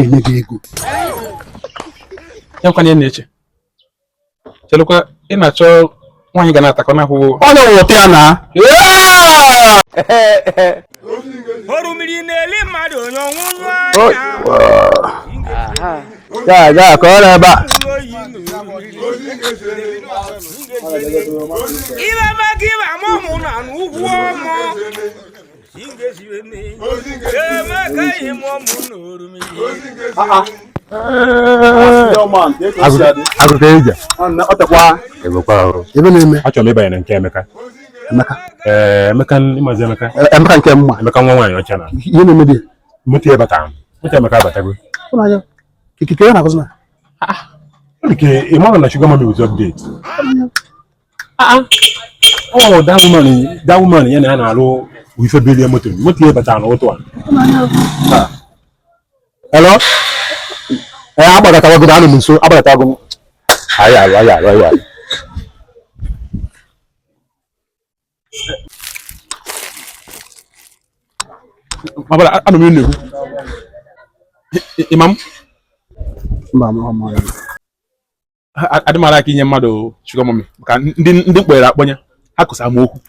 ego. Yan kwanye neche. Chelukwa inacho nwanyi ga na-atakọ na hụ. Onye wote ya na. Orumiri na-eli mmadụ onye ọnwụnwa. Ya ka ọ na-ebe a. Ibe maka ibe amụmụ na n'ugwu ọmụ. Agụga ebe na-eme Achọrọ m ịbanye na nke Emeka. Emeka ịmazi Emeka. Emeka nke mma. Emeka nwa nwaanyị ọcha na. Ihe na-eme dị. Moto ebata. Moto Emeka abatago. Ụnanya. Kikike ya na-akụzi na. Nke ịmara na Sugar Mommy was update. Oh, that woman ya na na-alụ wife bilie moto. Moto ebata na ụtụ a. Hello? Agbagatawago anụ m nso, agbagatawago m. Ayi. Mabala anụ m na-ekwu. Imam? Adịmara aka inye mmadụ Sugar Mommy maka ndị mkpere akpọnya ha kụsa m okwu.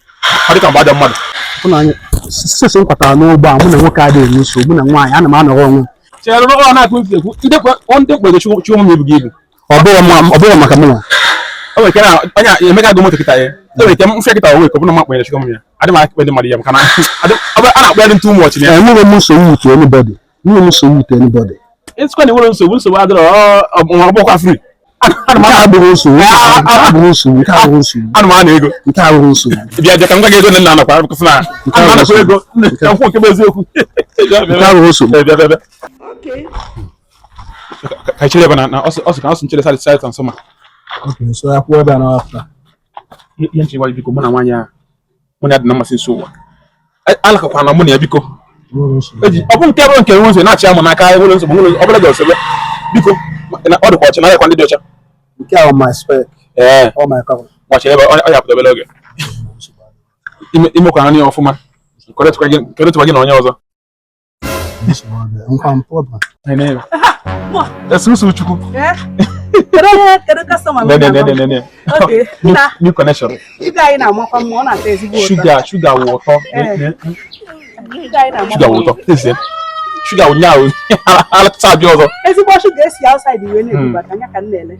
Ọ dịka mgbada mmadụ. Ụnanya, sisi m kwatara n'ụgbọ a mụ na nwoke adịghị nso, mụ na nwaanyị ana m anọrọ onwe. Chere ọ na-akụ ekwu ndị mkpere Sugar Mommy ebughị ibu. Ọ bụghị maka mụ nwa. O nwere na onye Emeka go moto kịta ya. O nwere mfe kịta owe ka ọ bụrụ na mkpere Sugar Mommy ya. Adịmara aka ndị mmadụ ya maka na a na-akpọ ya dị too much na. Enweghị m nsogbu with anybody. It's kwani nsogbu adịrọ ọ bụkwa free. Ana m abụghị nsogbu. Ana m ana ego. Nke abụghị nsogbu. Bịa ka m gwa gị ego nna nakwa akụkụ na. Ana nakwa ego. Ka nkwụ nke bụ eziokwu. Nke abụghị nsogbu. Bịa. Okay. Ka chile bana na ọsụ ka ọsụ nchele site and soma. Okay, so ya kwuo ebe na after. Ihe nchile wa biko mụ na nwaanyị a. Mụ na adị na mmasị nso ụwa. Alakakwa na mụ na ya biko. Ọ bụ nke bụ nke nwe nso na-achị amụ n'aka ewere nso ọ bụla ga-osebe. Biko ọ dịkwa ọcha na ya kwa ndị dị ọcha. Nke a my spec. All my cover. Wacha ebe ọ ya pụta obere oge. Imekwa nri ọfụma. Kọrịtụkwa gị na onye ọzọ. Nkwa mpọba. Susu Chukwu. Kedu customer Ne. Okay. New connection. Sugar na amakwa mma ọ na-ata ezigbo ụtọ. Sugar wụ ụtọ. Sugar wụ ụtọ. Ese. Sugar wụ nyawo. Alata bi ọzọ. Ezigbo sugar esi outside iwe na-ebubata anya ka nlele.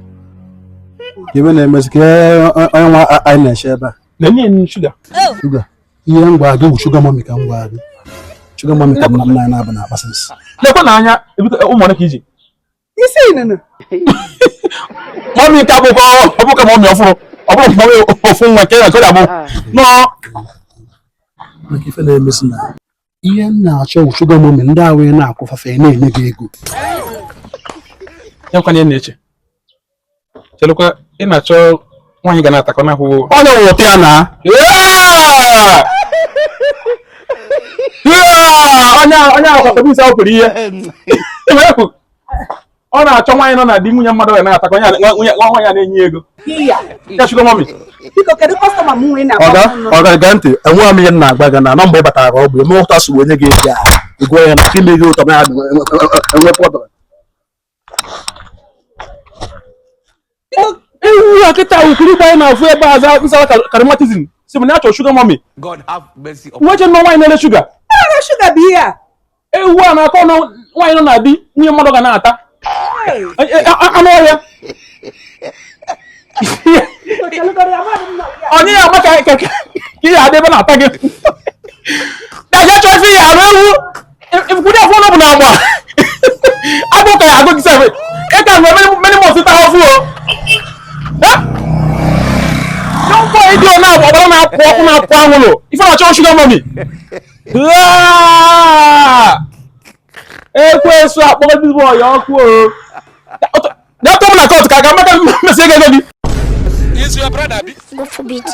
Gebe na-emezi ka onye nwa anyị na-eche ebe a. Na-enye sugar. Sugar. Ihe ngwa gị wụ Sugar Mommy ka ngwa gị. Sugar Mommy ka m na-abụ na pasens. Lekwa na anya ụmụnne ka iji. Isi nunu. Mommy ka ọbụka mommy ọfụrụ. Ọ bụrụ mommy ofu nwa nke ya ka ọ ga-abụ. No. Maka ife na-emesi na ihe m na-achọ wụ Sugar Mommy ndị ahụ na-akwụfafe na-enye gị ego. Ya kwanye neche. Chelukwa ịna-achọ nwaanyị ga na-atakọ na hụ. Onye wote ya na. Onye akwata bụ isi ọ pụrụ ihe. Ọ na-achọ nwaanyị nọ na di nwunye mmadụ ya na-atakọ nwaanyị ya na-enye ego. Ya Sugar Mommy. Biko kedu customer m nwe na-akpọ. Ọ ga ntị enweghị m ihe na-agba gị na mgbe ị batara ka ọ bụ eme ụta so onye gị ego a ego ya na ime gị ụtọ na enwe pọdọ. Ewu ya kịta ukiri gbanye na ofu ebe aza nsara charismatism. Si m na achọ Sugar Mommy. God have mercy upon. Nweche nọ nwaanyị na-ele sugar. Sugar bụ ihe a. Ewu a na-akọ na nwaanyị nọ na di nwunye mmadụ ga na-ata. Anụ ọhịa. Onye ya maka ka ihe adị ebe na-ata gị. Daja chọọ ife ya arụ ewu. Ifukwudi afọ ọnụ bụ na agba. Agụ ka ya agụ gị sebe. Eka mgbe many months ta ọfụ o. Don't go ịdị ọ na-agba ọbara na-apụ ọkụ na-apụ anwụrụ. Ife na-achọ Sugar Mommy. Ekwesu akpọrọ ndị bụ ọya ọkụ o. Gatọ m na kọt ka aka maka mmesi ego gị. Is your brother? Go for beat.